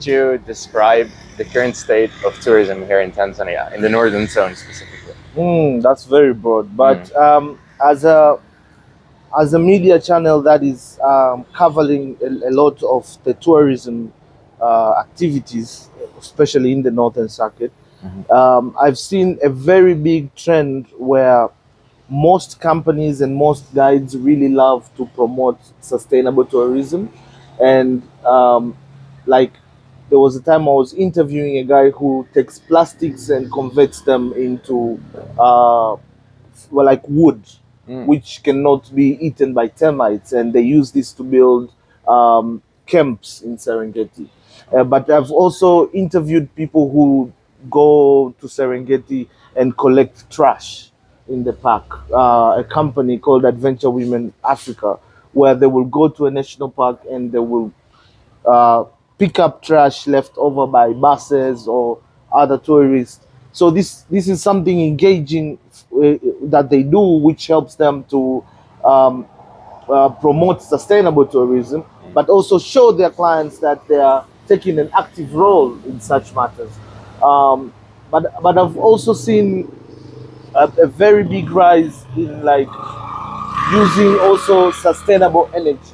you describe the current state of tourism here in Tanzania, in the northern zone specifically? That's very broad, but as a media channel that is covering a lot of the tourism activities, especially in the northern circuit, I've seen a very big trend where most companies and most guides really love to promote sustainable tourism. And like, there was a time I was interviewing a guy who takes plastics and converts them into like wood, which cannot be eaten by termites, and they use this to build camps in Serengeti. But I've also interviewed people who go to Serengeti and collect trash in the park. A company called Adventure Women Africa, where they will go to a national park and they will uh, pick up trash left over by buses or other tourists. So this is something engaging that they do, which helps them to um, promote sustainable tourism, but also show their clients that they are taking an active role in such matters. But I've also seen a very big rise in like using also sustainable energy.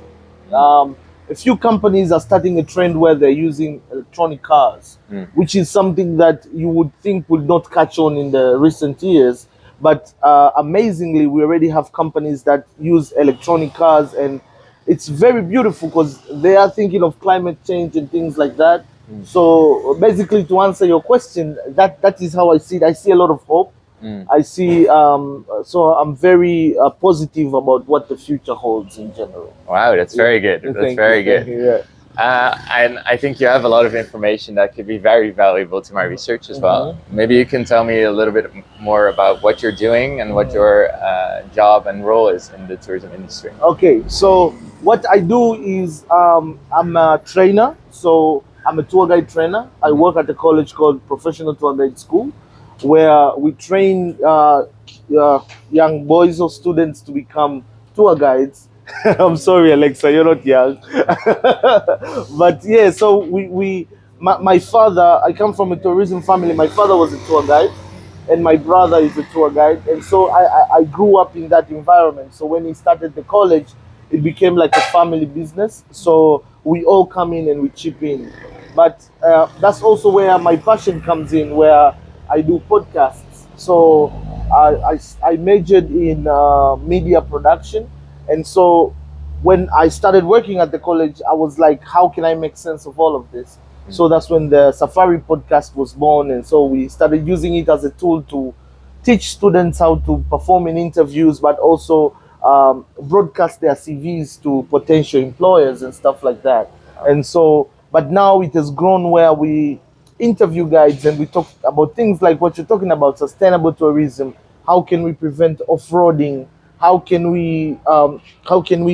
A few companies are starting a trend where they're using electronic cars, which is something that you would think would not catch on in the recent years. But amazingly, we already have companies that use electronic cars, and it's very beautiful because they are thinking of climate change and things like that. So basically, to answer your question, that is how I see it. I see a lot of hope. I see. So I'm very positive about what the future holds in general. Wow, that's very good. That's Thank very you, good. thank you, yeah. And I think you have a lot of information that could be very valuable to my research as well. Maybe you can tell me a little bit more about what you're doing and what your job and role is in the tourism industry. Okay, so what I do is I'm a trainer. So I'm a tour guide trainer. I work at a college called Professional Tour Guide School, where we train young boys or students to become tour guides. I'm sorry, Alexa, you're not young. But yeah, so my father, I come from a tourism family. My father was a tour guide, and my brother is a tour guide, and so I grew up in that environment. So when he started the college, it became like a family business, so we all come in and we chip in. But that's also where my passion comes in, where I do podcasts. So I majored in media production, and so when I started working at the college, I was like, how can I make sense of all of this? So that's when the Safari podcast was born, and so we started using it as a tool to teach students how to perform in interviews, but also broadcast their CVs to potential employers and stuff like that. And so, but now it has grown where we interview guides and we talk about things like what you're talking about, sustainable tourism. How can we prevent off-roading? How can we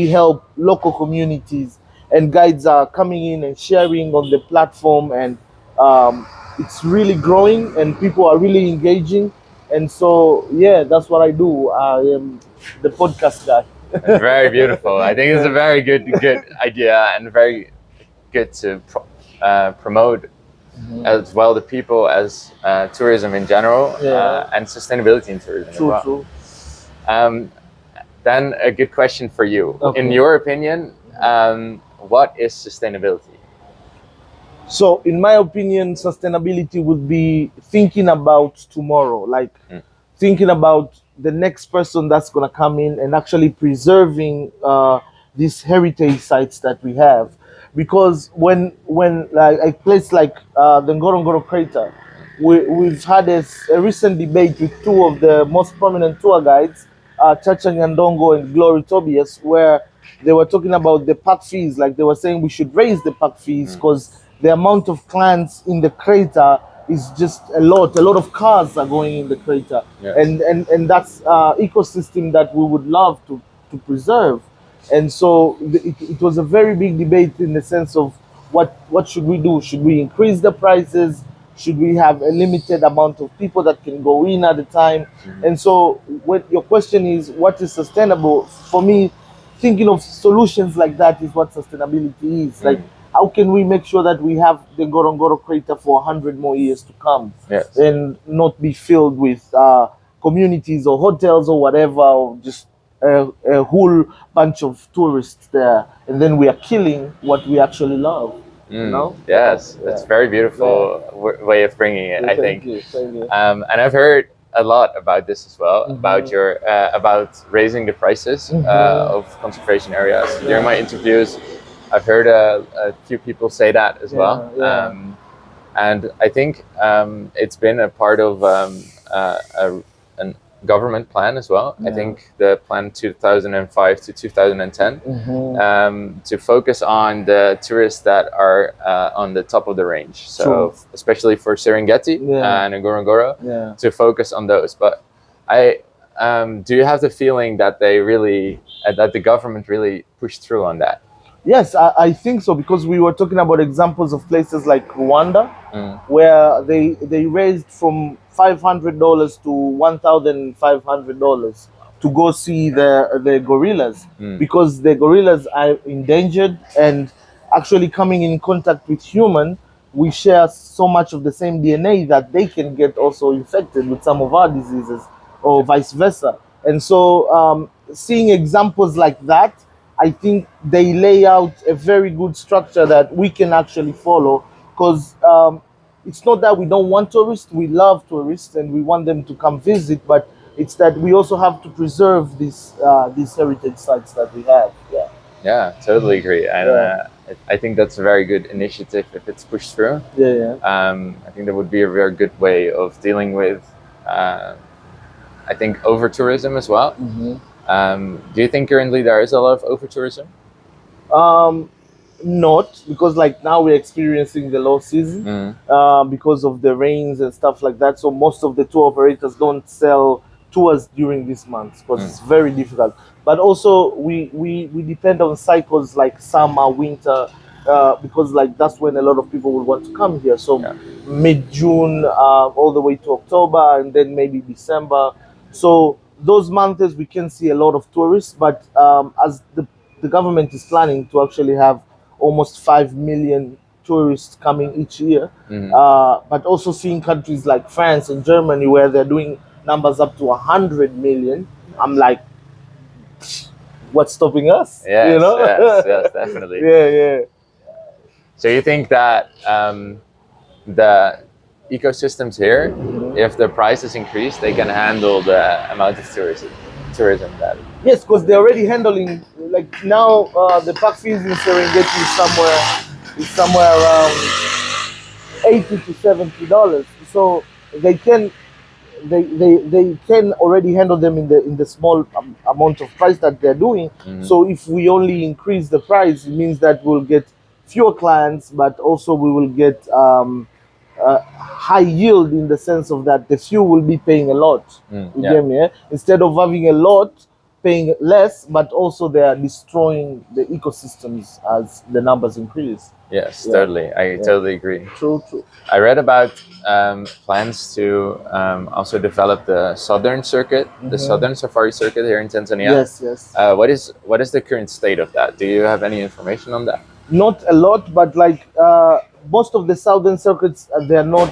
help local communities? And guides are coming in and sharing on the platform, and it's really growing and people are really engaging. And so yeah, that's what I do. I am the podcast guy. Very beautiful. I think it's a very good idea and very good to promote as well the people as tourism in general, and sustainability in tourism as well. True. Then a good question for you. Okay. In your opinion, what is sustainability? So, in my opinion, sustainability would be thinking about tomorrow, like thinking about the next person that's going to come in and actually preserving these heritage sites that we have. Because when like a place like the Ngorongoro crater, we've had a recent debate with two of the most prominent tour guides, Chacha Nyandongo and Glory Tobias, where they were talking about the park fees. Like, they were saying we should raise the park fees because the amount of plants in the crater is just a lot. A lot of cars are going in the crater, Yes. and that's ecosystem that we would love to preserve. And so it was a very big debate in the sense of what should we do? Should we increase the prices? Should we have a limited amount of people that can go in at a time? And so, what your question is, what is sustainable? For me, thinking of solutions like that is what sustainability is. Like, how can we make sure that we have the Ngorongoro crater for 100 more years to come, Yes. and not be filled with communities or hotels or whatever, or just a whole bunch of tourists there, and then we are killing what we actually love. You know? Yes, Yeah. it's very beautiful way of bringing it, I think. Thank you. And I've heard a lot about this as well, about your about raising the prices of conservation areas. During my interviews, I've heard a few people say that as well. And I think it's been a part of a government plan as well. I think the plan 2005 to 2010 to focus on the tourists that are on the top of the range. So especially for Serengeti and Ngorongoro, to focus on those. But do you have the feeling that they really that the government really pushed through on that? Yes, I think so, because we were talking about examples of places like Rwanda, where they raised from $500 to $1,500 to go see the gorillas, because the gorillas are endangered, and actually coming in contact with human, we share so much of the same DNA that they can get also infected with some of our diseases, or vice versa. And so seeing examples like that, I think they lay out a very good structure that we can actually follow, because it's not that we don't want tourists, we love tourists and we want them to come visit, but it's that we also have to preserve these heritage sites that we have. Yeah, totally agree. And I think that's a very good initiative if it's pushed through. I think that would be a very good way of dealing with, I think, over tourism as well. Do you think currently there is a lot of over tourism? Not because like now we're experiencing the low season because of the rains and stuff like that. So most of the tour operators don't sell tours during this month because it's very difficult. But also we depend on cycles like summer, winter, because like that's when a lot of people will want to come here. So mid-June all the way to October, and then maybe December. So those months we can see a lot of tourists. But as the government is planning to actually have almost 5 million tourists coming each year, but also seeing countries like France and Germany where they're doing numbers up to 100 million. I'm like, what's stopping us? Yes, you know? yes, definitely. Yeah. So you think that the ecosystems here, if the prices increase, they can handle the amount of tourism that? Yes, because they're already handling, like now the park fees in Serengeti is somewhere around $80 to $70. So they can they can already handle them in the small amount of price that they're doing. So if we only increase the price, it means that we'll get fewer clients, but also we will get high yield, in the sense of that the few will be paying a lot. You get me? Instead of having a lot, paying less, but also they are destroying the ecosystems as the numbers increase. Yes, totally. I totally agree. True. I read about plans to also develop the southern circuit, the southern safari circuit here in Tanzania. Yes. What is the current state of that? Do you have any information on that? Not a lot, but like most of the southern circuits, they are not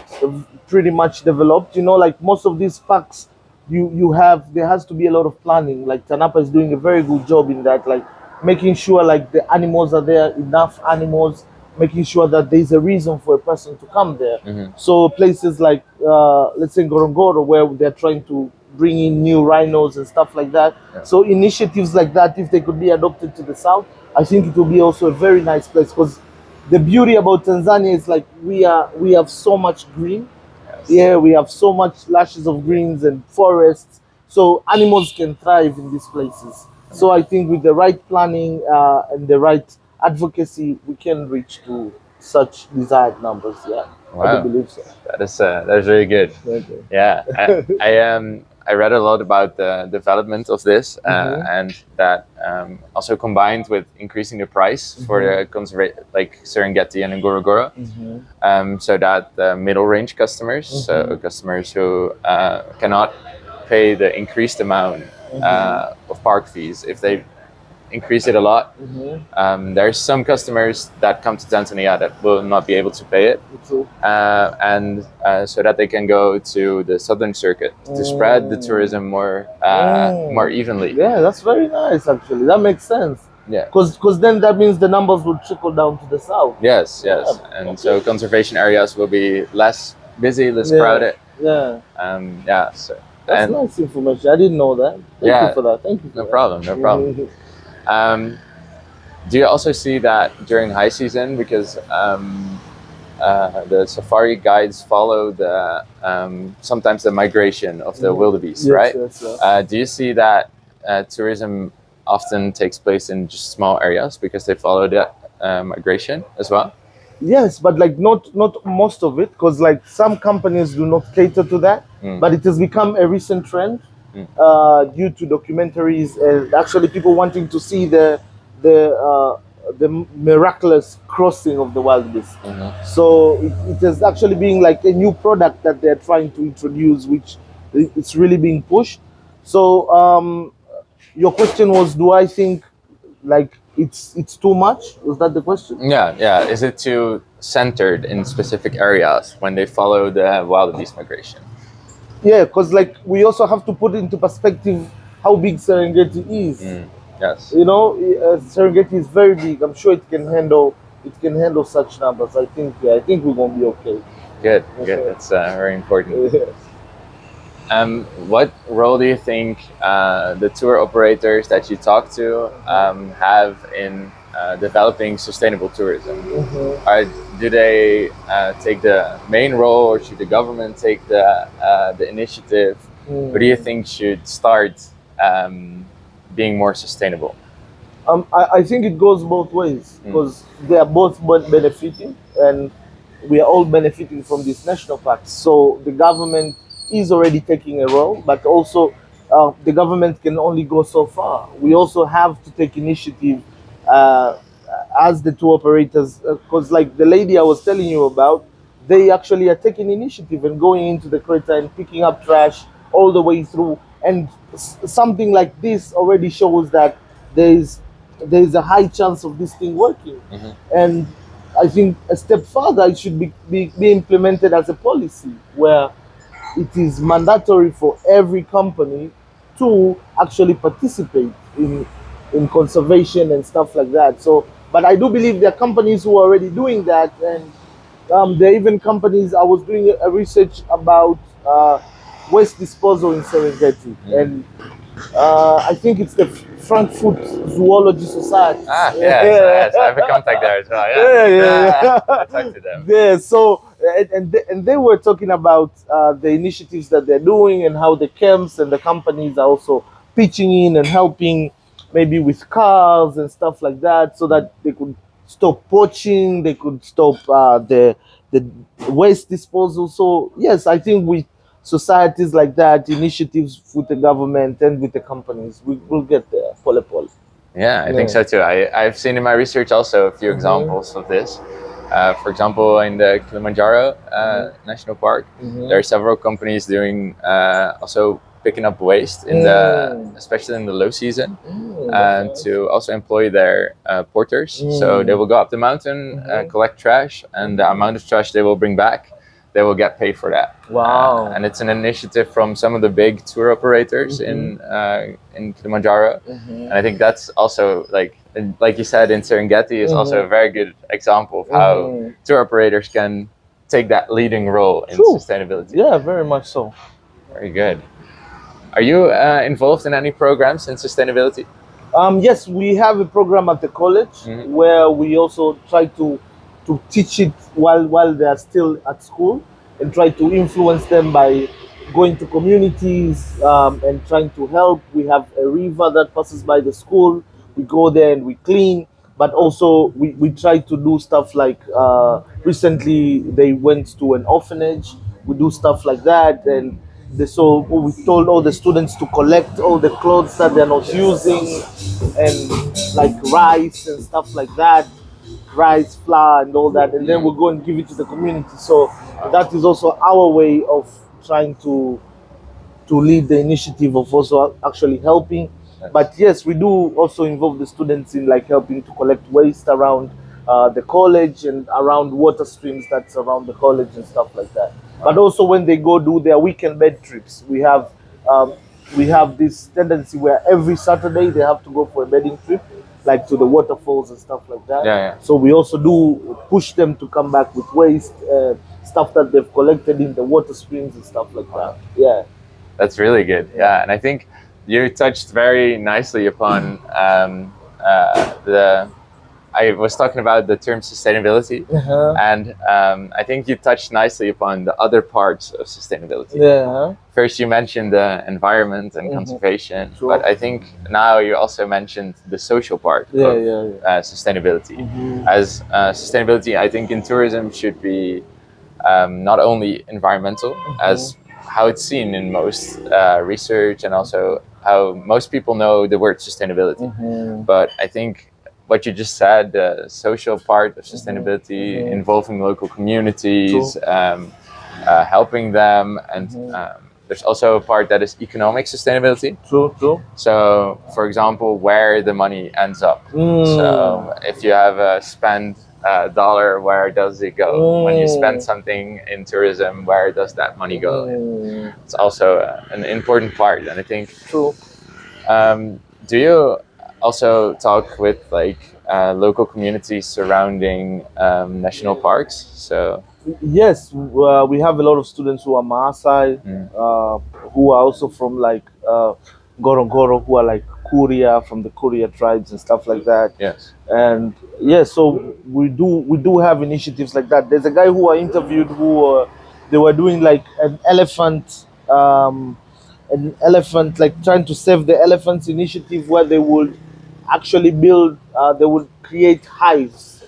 pretty much developed. You know, like most of these parks, there has to be a lot of planning. Like Tanapa is doing a very good job in that, like making sure like the animals are there, enough animals, making sure that there's a reason for a person to come there. So places like let's say Ngorongoro, where they're trying to bring in new rhinos and stuff like that. So initiatives like that, if they could be adopted to the south, I think it will be also a very nice place, because the beauty about Tanzania is like we have so much green. Yeah, we have so much lashes of greens and forests, so animals can thrive in these places. So I think with the right planning and the right advocacy, we can reach to such desired numbers. Wow. I do believe so. That is really good. Okay. Yeah, I read a lot about the development of this, and that also combined with increasing the price for the like Serengeti and Ngorongoro, so that the middle range customers, so customers who cannot pay the increased amount of park fees, if they increase it a lot. There's some customers that come to Tanzania that will not be able to pay it, and so that they can go to the southern circuit to spread the tourism more evenly. Yeah, that's very nice. Actually, that makes sense. Yeah. Because then that means the numbers will trickle down to the south. Yes, yes, and so conservation areas will be less busy, less crowded. Yeah. Yeah. So that's nice information. I didn't know that. Thank you for that. Thank you. No problem. No problem. Do you also see that during high season, because the safari guides follow the sometimes the migration of the wildebeest, right? Yes. Do you see that tourism often takes place in just small areas because they follow that migration as well? Yes, but like not most of it, because like some companies do not cater to that, but it has become a recent trend due to documentaries and actually people wanting to see the miraculous crossing of the wildebeest. So it has actually been like a new product that they're trying to introduce, which it's really being pushed. So your question was, do I think like it's too much? Was that the question? Yeah. Is it too centered in specific areas when they follow the wildebeest migration? Yeah, because like we also have to put into perspective how big Serengeti is. Yes. You know, Serengeti is very big. I'm sure it can handle such numbers. I think we're gonna be okay. Good. That's very important. What role do you think the tour operators that you talk to have in developing sustainable tourism? Do they take the main role, or should the government take the initiative? What do you think should start being more sustainable? I think it goes both ways, because they are both benefiting, and we are all benefiting from these national parks. So the government is already taking a role, but also the government can only go so far. We also have to take initiative as the tour operators, because like the lady I was telling you about, they actually are taking initiative and going into the crater and picking up trash all the way through. And something like this already shows that there's a high chance of this thing working. And I think a step further, it should be implemented as a policy where it is mandatory for every company to actually participate in conservation and stuff like that. So, but I do believe there are companies who are already doing that, and there are even companies. I was doing a research about waste disposal in Serengeti, and I think it's the Frankfurt Zoology Society. Yes, I have a contact there as well. Yeah. I talked to them. Yeah, so and they were talking about the initiatives that they're doing and how the camps and the companies are also pitching in and helping, maybe with cars and stuff like that, so that they could stop poaching, they could stop the waste disposal. So yes, I think with societies like that, initiatives with the government and with the companies, we will get there. Pole. Yeah, I think so too. I've seen in my research also a few examples of this. For example, in the Kilimanjaro National Park, there are several companies doing also picking up waste in especially in the low season, and to also employ their porters. So they will go up the mountain, collect trash, and the amount of trash they will bring back, they will get paid for that. Wow! And it's an initiative from some of the big tour operators in Kilimanjaro, and I think that's also like you said in Serengeti is also a very good example of how tour operators can take that leading role in sustainability. Yeah, very much so. Very good. Are you involved in any programs in sustainability? Yes, we have a program at the college where we also try to teach it while they are still at school, and try to influence them by going to communities and trying to help. We have a river that passes by the school. We go there and we clean, but also we try to do stuff like recently they went to an orphanage. We do stuff like that, and so we told all the students to collect all the clothes that they're not using, and like rice and stuff like that, rice, flour, and all that, and then we'll go and give it to the community. So that is also our way of trying to lead the initiative of also actually helping. Yes. But yes, we do also involve the students in like helping to collect waste around the college and around water streams that's around the college and stuff like that. But also when they go do their weekend bed trips, um, we have this tendency where every Saturday they have to go for a bedding trip, like to the waterfalls and stuff like that. Yeah, yeah. So we also do push them to come back with waste, stuff that they've collected in the water streams and stuff like that. Yeah. That's really good. Yeah, and I think you touched very nicely upon the. I was talking about the term sustainability, and I think you touched nicely upon the other parts of sustainability. Yeah. First, you mentioned the environment and conservation, Sure. but I think now you also mentioned the social part of sustainability. As sustainability, I think in tourism should be not only environmental, as how it's seen in most research, and also how most people know the word sustainability. But I think what you just said, the social part of sustainability, involving local communities, helping them, and there's also a part that is economic sustainability. True. So, for example, where the money ends up. So, if you have a spend dollar, where does it go? When you spend something in tourism, where does that money go? It's also an important part, and I think. True. Do you also talk with like local communities surrounding national parks? So Yes, we have a lot of students who are Maasai, who are also from like Ngorongoro, who are like Kuria, from the Kuria tribes and stuff like that. yes, And yeah, so we do have initiatives like that. There's a guy who I interviewed who they were doing like an elephant, like trying to save the elephants initiative, where they would actually they would create hives.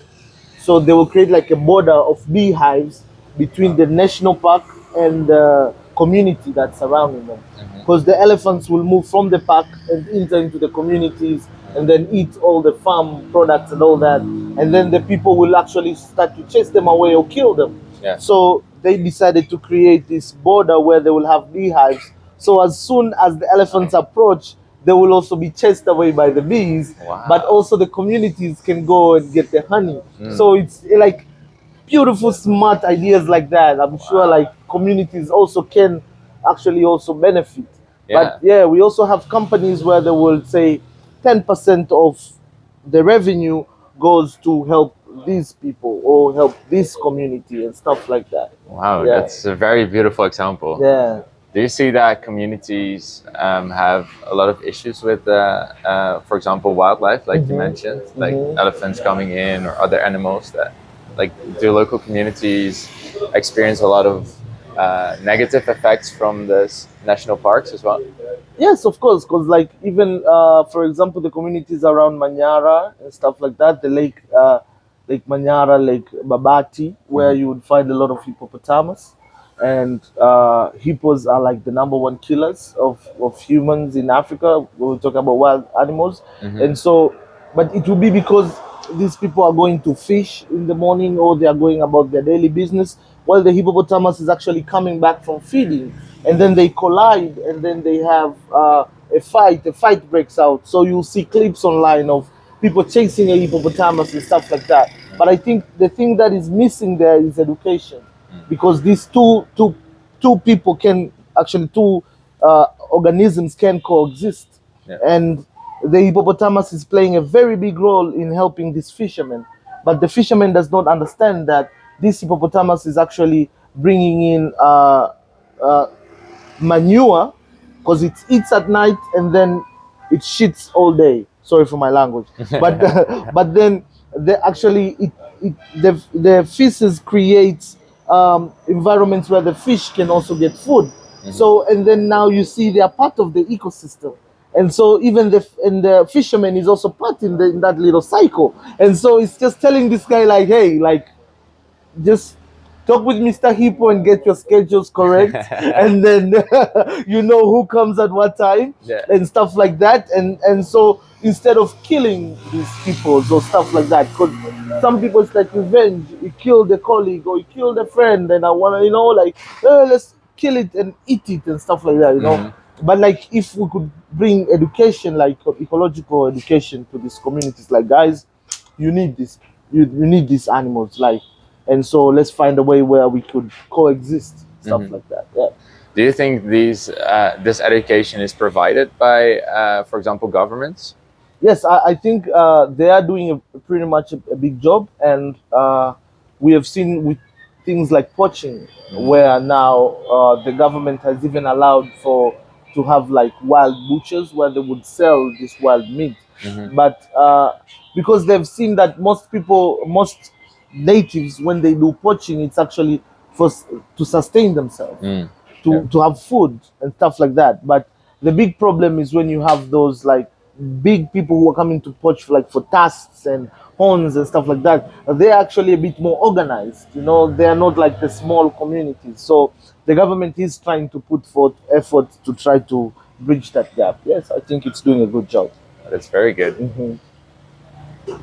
So they will create like a border of beehives between the national park and the community that's surrounding them. Because the elephants will move from the park and enter into the communities and then eat all the farm products and all that. And then the people will actually start to chase them away or kill them. Yeah. So they decided to create this border where they will have beehives. So as soon as the elephants approach, they will also be chased away by the bees. Wow. But also the communities can go and get the honey. So it's like beautiful, smart ideas like that. I'm sure like communities also can actually also benefit. But yeah, we also have companies where they will say 10% of the revenue goes to help these people or help this community and stuff like that. Wow, Yeah. that's a very beautiful example. Yeah. Do you see that communities have a lot of issues with, for example, wildlife, like you mentioned, like elephants coming in or other animals? That, like, do local communities experience a lot of negative effects from this national parks as well? Yes, of course, because like even for example, the communities around Manyara and stuff like that, the Lake Manyara, Lake Babati, where you would find a lot of hippopotamus, and hippos are like the number one killers of humans in Africa. When we talk about wild animals, and so, but it will be because these people are going to fish in the morning or they are going about their daily business, while the hippopotamus is actually coming back from feeding, and then they collide, and then they have a fight breaks out. So you'll see clips online of people chasing a hippopotamus and stuff like that. But I think the thing that is missing there is education, because these two people can actually organisms can coexist. Yeah. And the hippopotamus is playing a very big role in helping this fisherman, but the fisherman does not understand that this hippopotamus is actually bringing in manure, because it eats at night and then it shits all day. Sorry for my language, but but then the feces creates environments where the fish can also get food. So and then now you see they are part of the ecosystem, and so even the fisherman is also part in that little cycle. And so it's just telling this guy like, hey, like, just talk with Mr. Hippo and get your schedules correct, and then you know who comes at what time, and stuff like that. And so instead of killing these people or stuff like that, because some people it's like revenge. You killed a colleague or you killed a friend, and I wanna, like, let's kill it and eat it and stuff like that. but like if we could bring education, like ecological education to these communities, like guys, you need this, you need these animals, like, and so let's find a way where we could coexist, stuff like that. Yeah. Do you think this education is provided by, for example, governments? Yes, I think they are doing pretty much a big job, and we have seen with things like poaching, where now the government has even allowed for to have like wild butchers where they would sell this wild meat, but because they've seen that most natives, when they do poaching, it's actually for to sustain themselves, Yeah. to have food and stuff like that. But the big problem is when you have those like big people who are coming to poach like for tusks and horns and stuff like that. They're actually a bit more organized. You know, they are not like the small communities. So the government is trying to put forth effort to try to bridge that gap. Yes, I think it's doing a good job. That's very good. Do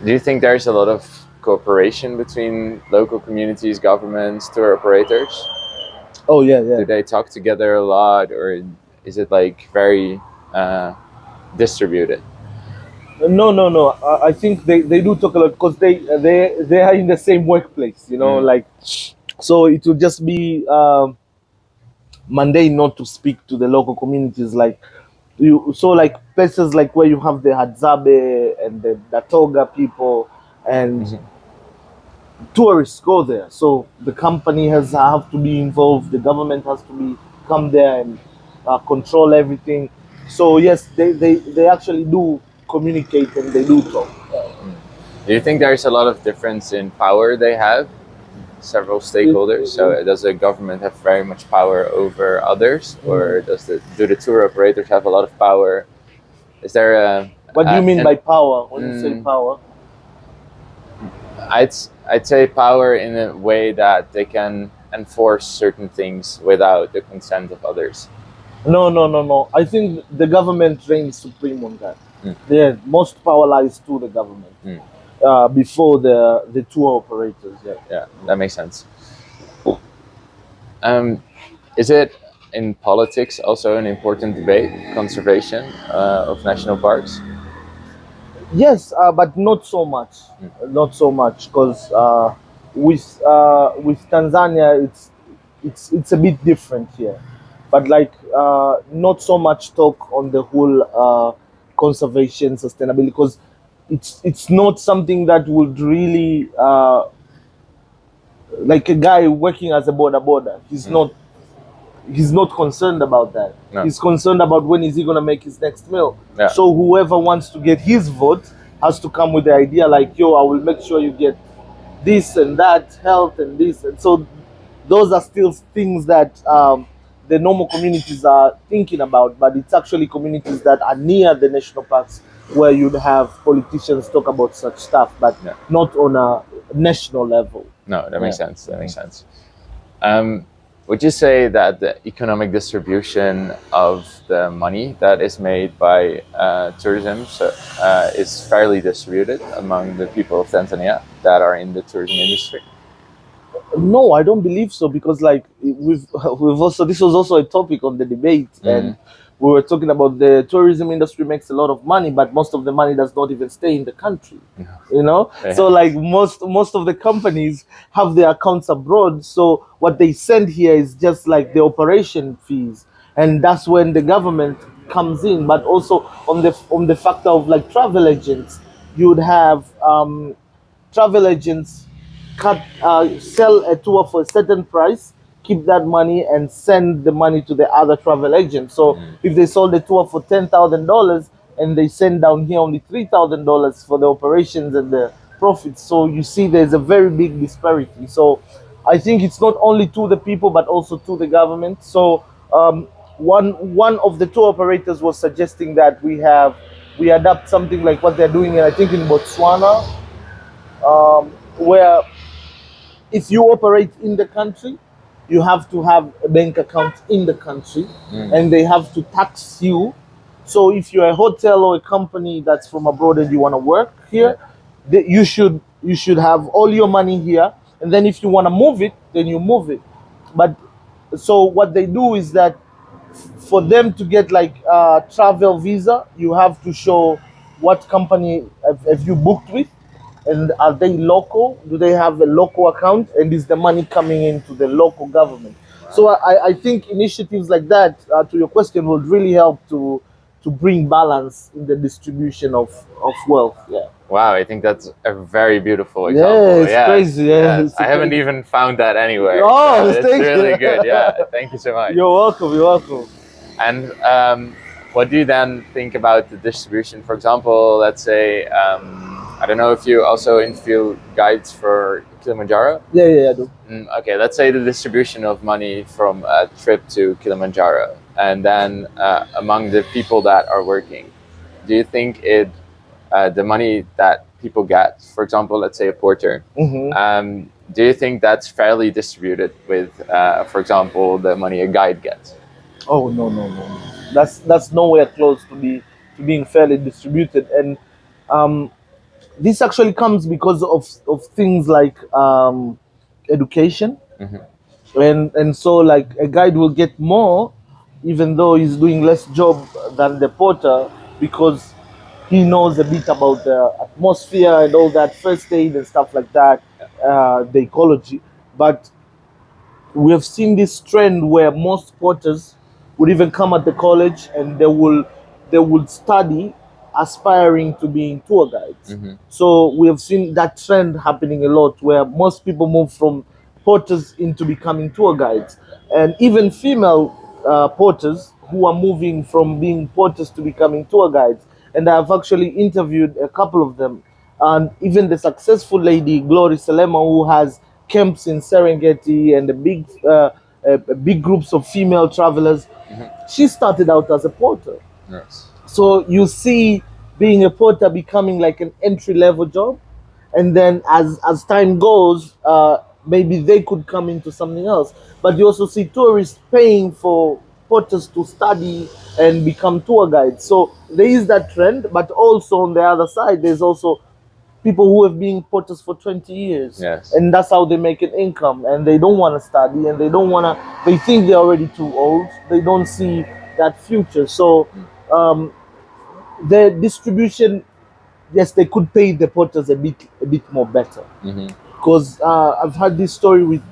you think there's a lot of cooperation between local communities, governments, tour operators? Oh yeah, Do yeah. they talk together a lot, or is it like very distributed? No, no, no. I think they do talk a lot because they are in the same workplace. You know, like, so it will just be mundane not to speak to the local communities, like you. So like places like where you have the Hadzabe and the Datoga people and tourists go there. So the company has have to be involved. The government has to be come there and control everything. So yes, they actually do communicate and they do talk. Do you think there's a lot of difference in power they have? Several stakeholders. So does the government have very much power over others, or do the tour operators have a lot of power? Is there a What do you mean by power when you say power? I'd say power in a way that they can enforce certain things without the consent of others. No, no, no, no. I think the government reigns supreme on that. Yeah, most power lies to the government before the tour operators. Yeah. Yeah, that makes sense. Is it in politics also an important debate, conservation of national parks? Yes, but not so much. Not so much because with Tanzania, it's a bit different here. But like not so much talk on the whole conservation sustainability because it's not something that would really like a guy working as a border. He's not concerned about that. No. He's concerned about when is he going to make his next meal. Yeah. So whoever wants to get his vote has to come with the idea like, yo, I will make sure you get this and that, health and this. And so those are still things that the normal communities are thinking about, but it's actually communities that are near the national parks where you'd have politicians talk about such stuff, but not on a national level. No, that makes sense. That makes sense. Would you say that the economic distribution of the money that is made by tourism is fairly distributed among the people of Tanzania that are in the tourism industry? No, I don't believe so because like we've also this was also a topic on the debate and we were talking about the tourism industry makes a lot of money, but most of the money does not even stay in the country. You know, so like most of the companies have their accounts abroad. So what they send here is just like the operation fees, and that's when the government comes in. But also on the factor of like travel agents, you'd have travel agents sell a tour for a certain price, keep that money, and send the money to the other travel agent. So if they sold the tour for $10,000 and they send down here only $3,000 for the operations and the profits, so you see there's a very big disparity. So I think it's not only to the people but also to the government. So one of the tour operators was suggesting that we adapt something like what they're doing, I think in Botswana, where if you operate in the country, you have to have a bank account in the country and they have to tax you. So if you're a hotel or a company that's from abroad and you want to work here, you should have all your money here, and then if you want to move it, then you move it. But so what they do is that for them to get like travel visa, you have to show what company have you booked with, and are they local? Do they have a local account? And is the money coming into the local government? So I think initiatives like that, to your question, would really help to bring balance in the distribution of wealth. Yeah. Wow, I think that's a very beautiful Yeah, example. it's Yes, crazy. Yeah, yes. it's I haven't crazy. even found that anywhere. Oh, So it's thank really you. good. Yeah, thank you so much. You're welcome. You're welcome. And what do you then think about the distribution? For example, let's say, I don't know if you also interview guides for Kilimanjaro. Yeah, yeah, I do. Okay, let's say the distribution of money from a trip to Kilimanjaro, and then among the people that are working, do you think the money that people get, for example, let's say a porter, do you think that's fairly distributed with, for example, the money a guide gets? Oh no, no, no, no. That's nowhere close to being fairly distributed, and um, this actually comes because of things like education, and so like a guide will get more, even though he's doing less job than the porter, because he knows a bit about the atmosphere and all that first aid and stuff like that, the ecology, but we have seen this trend where most porters would even come at the college and they will study aspiring to being tour guides. So we have seen that trend happening a lot where most people move from porters into becoming tour guides, and even female porters who are moving from being porters to becoming tour guides. And I've actually interviewed a couple of them, and even the successful lady Glory Selema, who has camps in Serengeti and big groups of female travelers. She started out as a porter. Yes. So you see being a porter becoming like an entry level job, and then as time goes, maybe they could come into something else. But you also see tourists paying for porters to study and become tour guides. So there is that trend, but also on the other side, there's also people who have been porters for 20 years. Yes. And that's how they make an income, and they don't want to study, and they think they're already too old, they don't see that future. So the distribution, yes, they could pay the porters a bit more better, because I've had this story with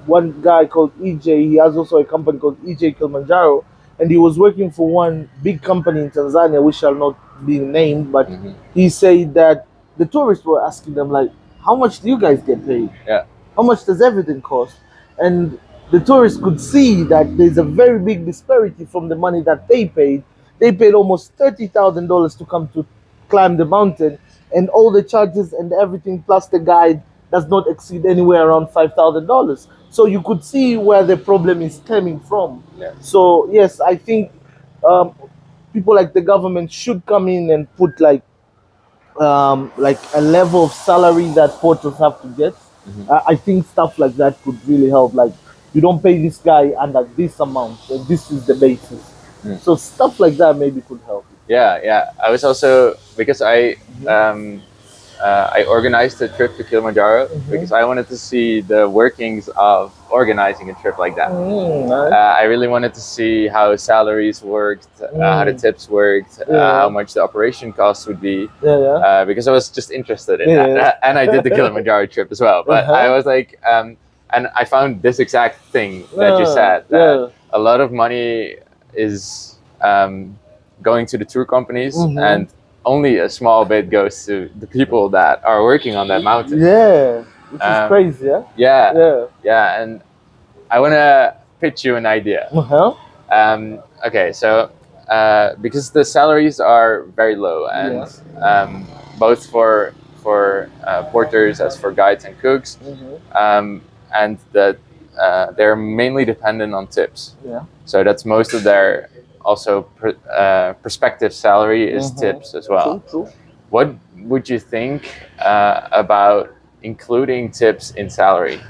one guy called EJ. He has also a company called EJ Kilimanjaro, and he was working for one big company in Tanzania, which shall not be named. But he said that the tourists were asking them like, "How much do you guys get paid? Yeah. How much does everything cost?" And the tourists could see that there's a very big disparity from the money that they paid. They paid almost $30,000 to come to climb the mountain, and all the charges and everything plus the guide does not exceed anywhere around $5,000. So you could see where the problem is stemming from. Yeah. So yes, I think people like the government should come in and put like a level of salary that porters have to get. I think stuff like that could really help. Like, you don't pay this guy under this amount, and this is the basis. So stuff like that maybe could help. Yeah, yeah. I was also, because I organized a trip to Kilimanjaro because I wanted to see the workings of organizing a trip like that. Nice. I really wanted to see how salaries worked, how the tips worked, how much the operation costs would be, because I was just interested in that. And I did the Kilimanjaro trip as well. But I was like, and I found this exact thing that you said, that a lot of money is going to the tour companies, and only a small bit goes to the people that are working on that mountain. Yeah, which is crazy, yeah? Yeah, and I want to pitch you an idea. Okay, so because the salaries are very low, and both for porters as for guides and cooks, and that they're mainly dependent on tips. So that's most of their also prospective salary is tips as well. True. What would you think about including tips in salary?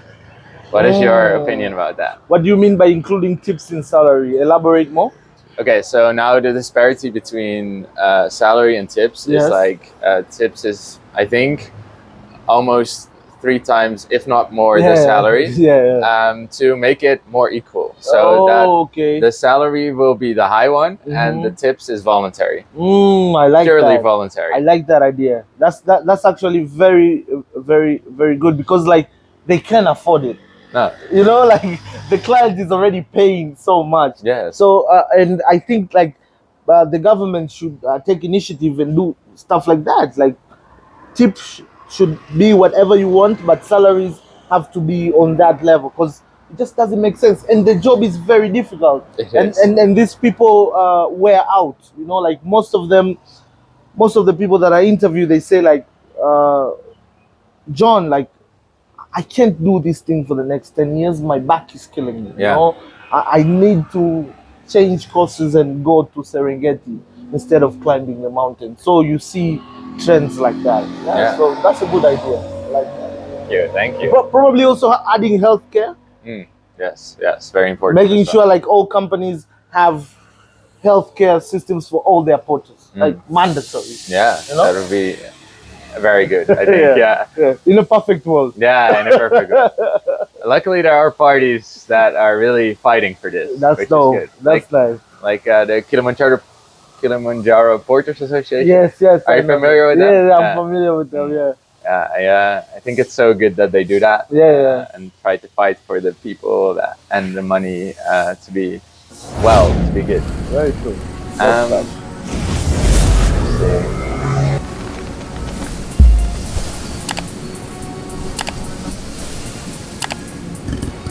What is your opinion about that? What do you mean by including tips in salary? Elaborate more. Okay, so now the disparity between salary and tips is like tips is, I think, almost 3 times, if not more, the Yeah. salary. Yeah. To make it more equal, so Oh, that okay. the salary will be the high one, and the Mhm. tips is voluntary, I like purely that. voluntary. I like that idea. That's actually very good, because like they can afford it. No, You know, like the client is already paying so much. yes, So and I think like the government should take initiative and do stuff like that. Like tips should be whatever you want, but salaries have to be on that level, because it just doesn't make sense. And the job is very difficult. it And is. and these people wear out. You know, like most of the people that I interview, they say like, John, like I can't do this thing for the next 10 years. My back is killing me. You Yeah. know, I need to change courses and go to Serengeti instead of climbing the mountain. So you see trends like that. Yeah. So that's a good idea. I like that. Thank you. Probably also adding healthcare, Yes, very important. making as well. sure like all companies have healthcare systems for all their porters, like mandatory. Yeah, You know? that would be very good, I think. Yeah. In a perfect world. Yeah, in a perfect way. Luckily, there are parties that are really fighting for this, That's which dope. is good. That's nice. Like the Kilimanjaro Porters Association. Yes. Are you familiar with them? Yeah, I'm familiar with them. Yeah. I think it's so good that they do that. Yeah. And try to fight for the people and the money to be good. Very cool. Um,